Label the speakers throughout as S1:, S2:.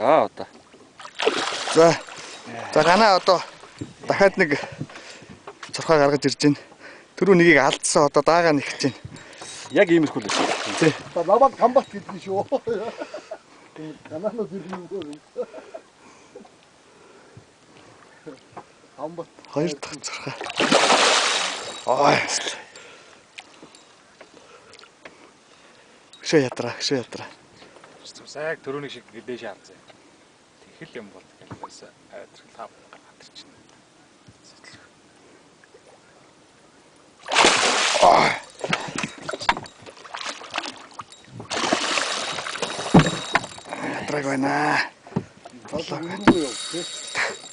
S1: За одоо.
S2: За ганаа одоо дахиад нэг цорхоо гаргаж ирж байна. Түрүү нэгийг алдсан одоо даагаа нэгж байна.
S1: Яг иймэрхүү л байсан.
S2: Тий.
S3: Лаван камбат гэдэг нь шүү. Ганаанууд ирнэ үү? Камбат.
S2: Хоёр дахь цорхоо. Ой. Хөшөө ядраа.
S1: Яг төрөнийг шиг дээш харцаа. Тэгэл юм бол хэлээс айдрал тав гатарч байна.
S2: Ядраг байна.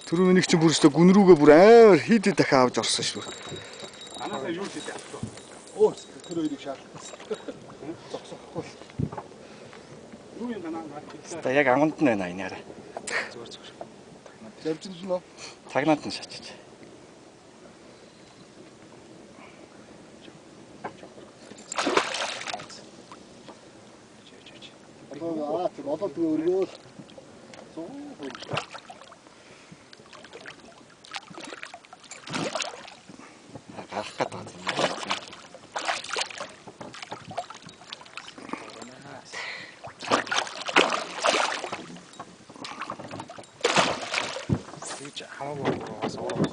S2: Түрүү нэг чинь бүр өстө гүн рүүгээ бүр амар хид дахин авч орсон шүү.
S1: Анаасаа юу хийдэг авах вэ?
S3: Оо, тэр хоёрыг шаардсан. Зогсохгүй.
S1: Юу юм ганаа наад.
S2: Та яг аманд нь байна энэ арай.
S1: Зүгээр.
S3: Завжин л нөө.
S2: Цагнаад нь шачиж.
S3: Аа, тэр болоод өргөөл.
S2: Гарах гэдэг юм.
S1: Тийч хамаагүй бас уурах.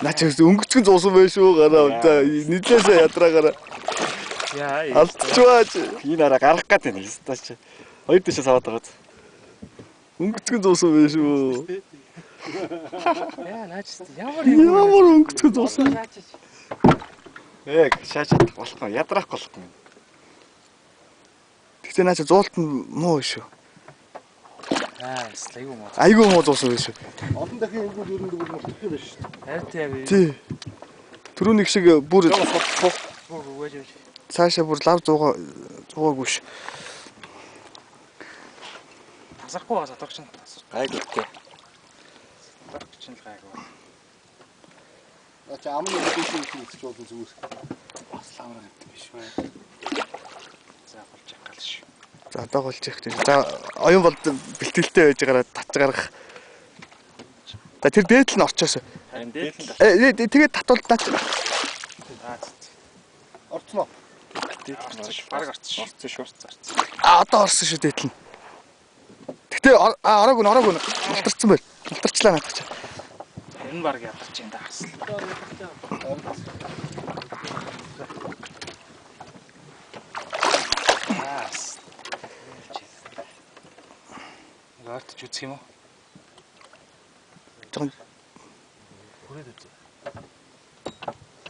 S2: Наач өнгөцгөн зуусан байх шүү гараа. Нийлээсээ ядраагаараа.
S1: Яа.
S2: Алдчихваач. Энэ араа гарах гэдэг юм л таач. Хоёр дэшээс аваад байгаа. Өнгөцгөн зуусан байх шүү.
S1: Яа, наач
S2: Ямар өнгөцгөн зуусан. Яг шаачаад болохгүй. Ядраахгүй болохгүй. Тэгтээ наач зуулт нь муу шүү.
S1: Айгуу муу.
S2: Айгуу муу зуусан байх шүү.
S3: Олон дахин өнгөл өрөнд бүр мартах юм байна шүү.
S1: Хайртай.
S2: Тий. Түрүү нэг шиг бүр
S1: Үгүй.
S2: цаашаа бүр лав зуугаагүй ш.
S1: Тасахгүй бас атгч нь.
S2: Гайгүй.
S1: Атгч нь гайгүй.
S3: Ачаа амны дэшээ хийчих бол зүгээр.
S1: Бас ламраа гэдэг биш бай. За болж гал ш.
S2: За одоо болж их тийм. За оюун болд бэлтгэлтэй байж байгаараа татж гаргах. За тэр дээдл нь орчоос.
S1: Харин дээдл нь.
S2: Тэгээд татвал наач.
S3: Орцноо.
S1: Бараг орсон шүү.
S2: Одоо орсон шүү дээдл нь. Гэтэ ороогүй. Мултарсан байл. Мултарчлаа надад ч.
S1: Энэ баг ядарч юм да хасл. Гартч үзэх юм уу?
S2: Жон.
S1: Хүрээд үзье.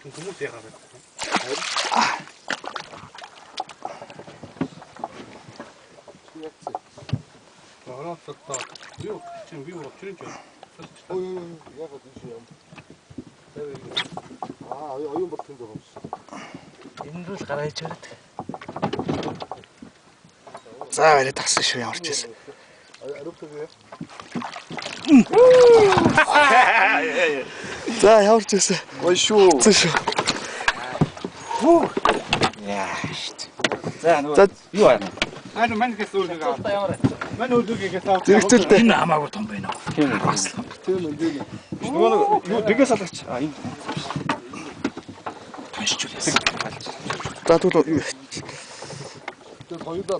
S1: Хүмүүс яагаад вэ? Орооцоо. Юу чинь би уучрын ч.
S3: Ой, яагаад тийш юм. Оюун болтын байгаа юм шиг.
S1: Энэ рүү л гараа хийж ирээд.
S2: За барай тагсан шүү ямарч байсан. За ямарч байсан.
S3: Ой шүү.
S2: Зэ шүү.
S1: Яа штт. За нөгөө юу аа? Ань маньхээс үлэг аваа. Мань үлэгийг аваа.
S2: Зэрэгцэлтэй.
S1: Энэ хамаагүй том байна уу? Тийм үү.
S3: Тийм үү.
S1: Нөгөө юу дэгээс алгач. Энэ тоншч үлээс.
S2: За тэгвэл
S3: Тэр хоёулаа